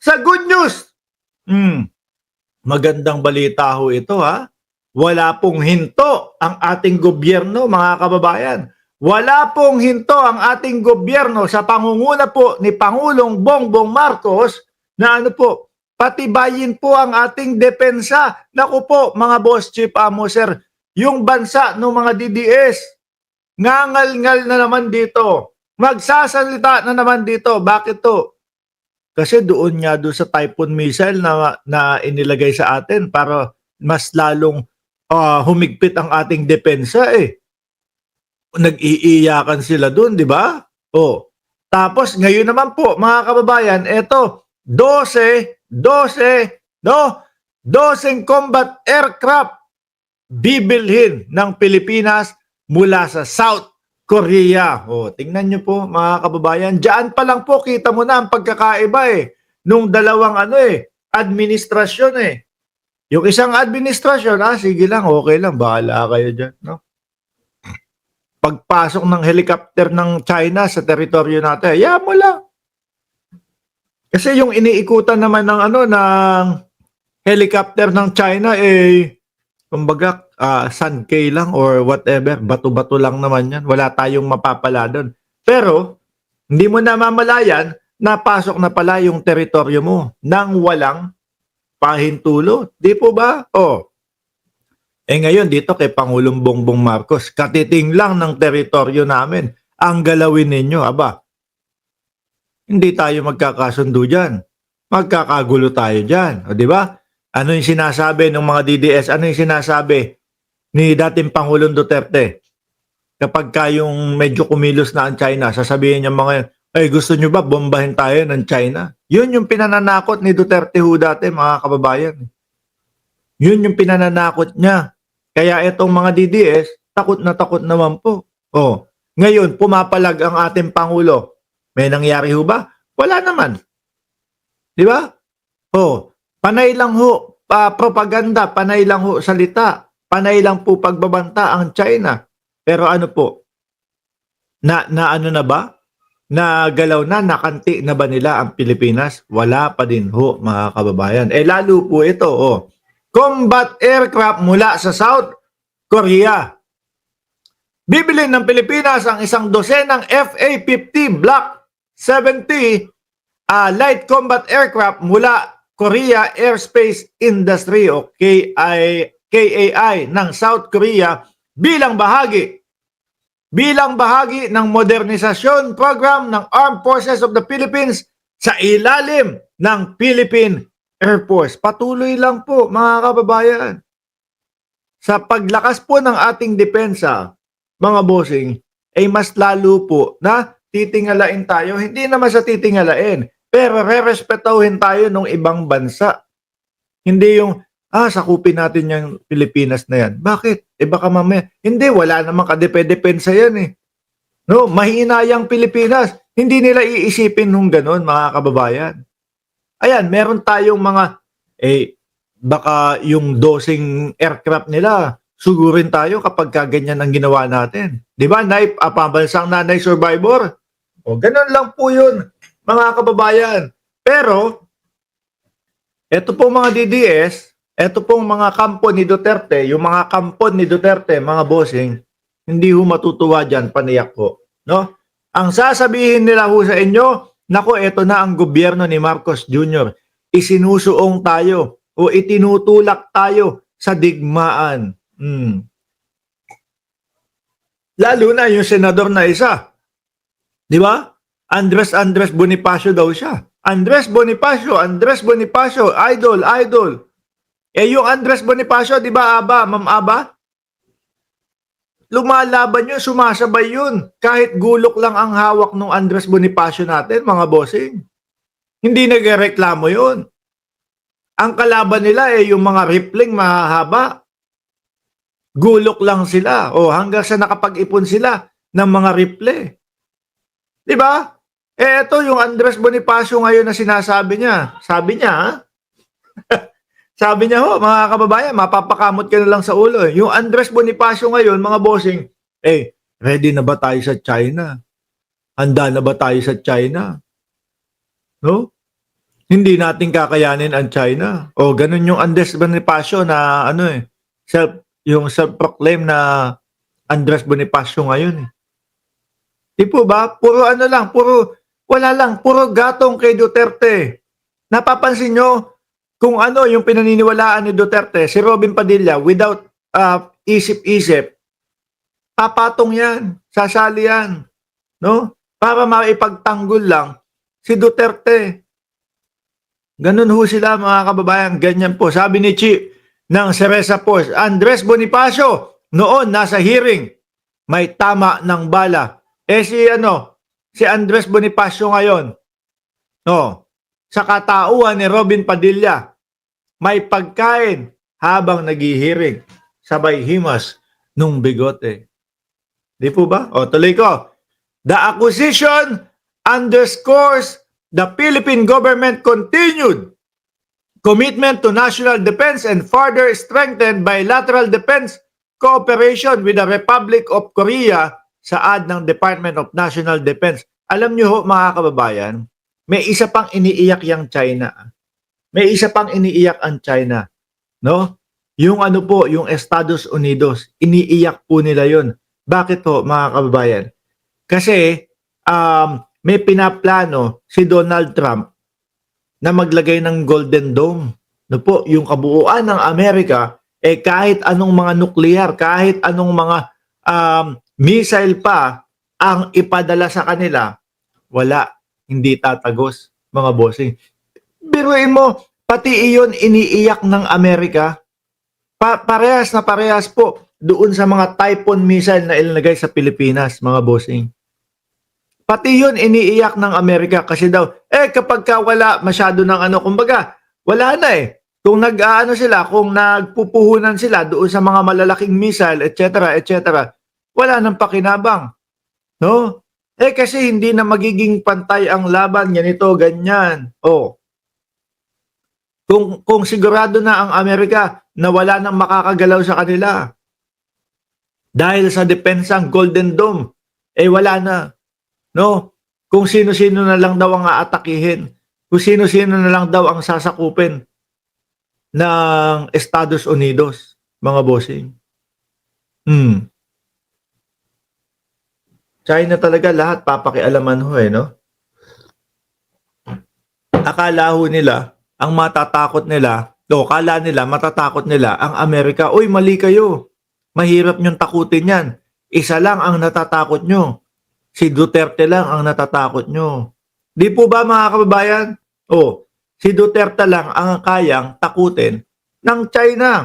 Sa good news, magandang balita ho ito ha. Wala pong hinto ang ating gobyerno, mga kababayan. Wala pong hinto ang ating gobyerno sa pangunguna po ni Pangulong Bongbong Marcos na ano po, patibayin po ang ating depensa. Naku po, mga boss, chief, amo, sir, yung bansa ng mga DDS, ngangal-ngal na naman dito. Magsasalita na naman dito. Bakit to? Kasi doon nga doon sa Typhoon missile na inilagay sa atin para mas lalong humigpit ang ating depensa eh. Nag-iiyakan sila doon, di ba? Oh. Tapos ngayon naman po, mga kababayan, eto 12 combat aircraft bibilhin ng Pilipinas mula sa South Korea. Oh, tingnan niyo po, mga kababayan, diyan pa lang po kita mo na ang pagkakaiba eh nung dalawang administrasyon eh. Yung isang administrasyon, sige lang, okay lang, bahala kayo dyan, no? Pagpasok ng helicopter ng China sa teritoryo natin, mo lang. Kasi yung iniikutan naman ng ng helicopter ng China kumbaga sandcay lang or whatever, bato-bato lang naman yan. Wala tayong mapapala doon. Pero hindi mo namamalayan, napasok na pala yung teritoryo mo nang walang pahintulot. Di po ba? Ngayon dito kay Pangulong Bongbong Marcos, katiting lang ng teritoryo namin ang galawin ninyo. Aba, hindi tayo magkakasundo dyan. Magkakagulo tayo dyan. O di ba? Ano yung sinasabi ng mga DDS? Ano yung sinasabi ni dating Pangulong Duterte? Kapag kayong medyo kumilos na ang China, sasabihin niya mga yan, gusto nyo ba bombahin tayo ng China? Yun yung pinananakot ni Duterte ho dati, mga kababayan. Yun yung pinananakot niya. Kaya itong mga DDS, takot na naman po. Ngayon, pumapalag ang ating Pangulo. May nangyari ho ba? Wala naman. Di ba? Panay lang ho, propaganda, panay lang ho salita, panay lang po pagbabanta ang China. Pero ano po? Na ano na ba? Nagalaw na, nakanti na ba nila ang Pilipinas? Wala pa din ho, mga kababayan. Lalo po ito, combat aircraft mula sa South Korea. Bibili ng Pilipinas ang isang dosenang FA-50 Block 70 light combat aircraft mula Korea Aerospace Industry o KAI ng South Korea bilang bahagi ng modernisasyon program ng Armed Forces of the Philippines sa ilalim ng Philippine Air Force. Patuloy lang po, mga kababayan. Sa paglakas po ng ating depensa, mga bossing, mas lalo po na titingalain tayo. Hindi naman sa titingalain, pero re-respetohin tayo ng ibang bansa. Hindi yung, sakupin natin yung Pilipinas na yan. Bakit? Baka mamaya, hindi, wala namang kadepensa yan eh. No, mahina yung Pilipinas. Hindi nila iisipin nung ganun, mga kababayan. Ayan, meron tayong mga, baka yung dosing aircraft nila, sugurin tayo kapag kaganyan ang ginawa natin. Di ba, pambansang nanay survivor? Ganun lang po yun, mga kababayan. Pero, eto po mga DDS, eto pong mga kampo ni Duterte, yung mga kampon ni Duterte, mga bossing, hindi ho matutuwa dyan, paniyak ko. No? Ang sasabihin nila ho sa inyo, nako, eto na ang gobyerno ni Marcos Jr. Isinusuong tayo o itinutulak tayo sa digmaan. Lalo na yung senador na isa. Di ba? Andres Bonifacio daw siya. Andres Bonifacio, idol. Yung Andres Bonifacio, di ba, Ma'am Aba? Lumalaban yun, sumasabay yun. Kahit gulok lang ang hawak ng Andres Bonifacio natin, mga bossing. Hindi nagreklamo yun. Ang kalaban nila yung mga rifling mahahaba. Gulok lang sila. Hanggang sa nakapag-ipon sila ng mga rifle. Di ba? Ito yung Andres Bonifacio ngayon na sinasabi niya. Sabi niya, sabi niya mga kababayan, mapapakamot ka na lang sa ulo. Yung Andres Bonifacio ngayon, mga bossing, ready na ba tayo sa China? Handa na ba tayo sa China? No? Hindi natin kakayanin ang China. O ganun yung Andres Bonifacio na ano eh, yung self-proclaim na Andres Bonifacio ngayon eh. Di po ba? Puro ano lang, wala lang, puro gatong kay Duterte. Napapansin nyo kung ano yung pinaniniwalaan ni Duterte, si Robin Padilla, without isip-isip, papatong yan, sasali yan, no? Para maipagtanggol lang si Duterte. Ganun ho sila mga kababayan, ganyan po. Sabi ni Chi ng Cereza Post, Andres Bonifacio, noon nasa hearing, may tama ng bala. Si Andres Bonifacio ngayon, sa katauhan ni Robin Padilla, may pagkain habang naghihiring, sabay himas nung bigote. Di po ba? Tuloy ko. The acquisition underscores the Philippine government continued commitment to national defense and further strengthened bilateral defense cooperation with the Republic of Korea sa ad ng Department of National Defense. Alam niyo ho mga kababayan, may isa pang iniiyak yung China. May isa pang iniiyak ang China. No? Yung ano po, yung Estados Unidos, iniiyak po nila yun. Bakit ho mga kababayan? Kasi may pinaplano si Donald Trump na maglagay ng Golden Dome. No po, yung kabuuan ng Amerika, kahit anong mga nuklear, kahit anong mga missile pa ang ipadala sa kanila, wala, hindi tatagos, mga bossing. Biruin mo, pati iyon iniiyak ng Amerika. Parehas na parehas po doon sa mga Typhoon missile na ilalagay sa Pilipinas, mga bossing. Pati yun iniiyak ng Amerika kasi daw, kapag ka wala masyado ng ano, kumbaga, wala na eh. Kung kung nagpupuhunan sila doon sa mga malalaking missile, etc., wala nang pakinabang. No? Kasi hindi na magiging pantay ang laban, ganito, ganyan. Kung sigurado na ang Amerika na wala nang makakagalaw sa kanila dahil sa depensang Golden Dome, wala na. No? Kung sino-sino na lang daw ang aatakihin. Kung sino-sino na lang daw ang sasakupin ng Estados Unidos, mga bossing. China talaga lahat papakialaman ho no? Akala ho nila, ang matatakot nila, kala nila, matatakot nila ang Amerika. Uy, mali kayo. Mahirap nyong takutin yan. Isa lang ang natatakot nyo. Si Duterte lang ang natatakot nyo. Di po ba mga kababayan? Si Duterte lang ang kayang takutin ng China.